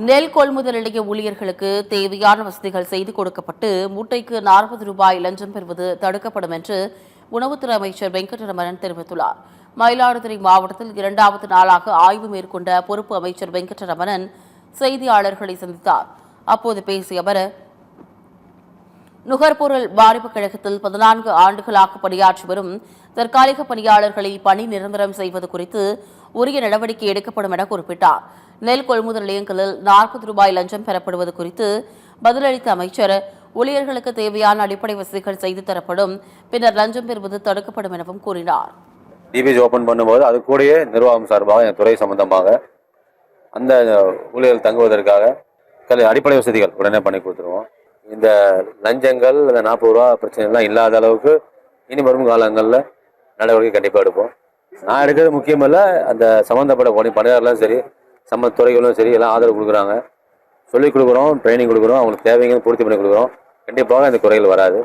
நெல் கொள்முதல் நிலைய ஊழியர்களுக்கு தேவையான வசதிகள் செய்து கொடுக்கப்பட்டு மூட்டைக்கு 40 ரூபாய் லஞ்சம் பெறுவது தடுக்கப்படும் என்று உணவுத்துறை அமைச்சர் வெங்கடரமணன் தெரிவித்துள்ளார். மயிலாடுதுறை மாவட்டத்தில் 2வது நாளாக ஆய்வு மேற்கொண்ட பொறுப்பு அமைச்சர் வெங்கடரமணன் செய்தியாளர்களை சந்தித்தார். அப்போது பேசிய அவர், நுகர்பொருள் வாணிபக் கழகத்தில் 14 ஆண்டுகளாக பணியாற்றி வரும் தற்காலிக பணியாளர்களை பணி நிரந்தரம் செய்வது குறித்து உரிய நடவடிக்கை எடுக்கப்படும் என குறிப்பிட்டார். நெல் கொள்முதல் நிலையங்களில் 40 ரூபாய் லஞ்சம் பெறப்படுவது குறித்து பதிலளித்த அமைச்சர், ஊழியர்களுக்கு தேவையான அடிப்படை வசதிகள் செய்து தரப்படும், பின்னர் லஞ்சம் பெறுவது தடுக்கப்படும் எனவும் கூறினார். டிபிஜி ஓபன் பண்ணும்போது அது கூடயே நிர்வாகம் சார்பாக என் துறை சம்பந்தமாக அந்த ஊழியர்கள் தங்குவதற்காக அடிப்படை வசதிகள் உடனே பண்ணி கொடுத்துருவோம். இந்த லஞ்சங்கள் இந்த 40 ரூபா பிரச்சனைலாம் இல்லாத அளவுக்கு இனி வரும் காலங்களில் நடவடிக்கை கண்டிப்பாக எடுப்போம். நான் எடுக்கிறது முக்கியமல்ல, அந்த சம்மந்தப்பட்ட பணியாளர்களும் சரி, துறைகளும் சரி, எல்லாம் ஆதரவு கொடுக்குறாங்க. சொல்லிக் கொடுக்குறோம், ட்ரைனிங் கொடுக்குறோம், அவங்களுக்கு தேவைங்க பூர்த்தி பண்ணி கொடுக்குறோம். கண்டிப்பாக இந்த குறைகள் வராது.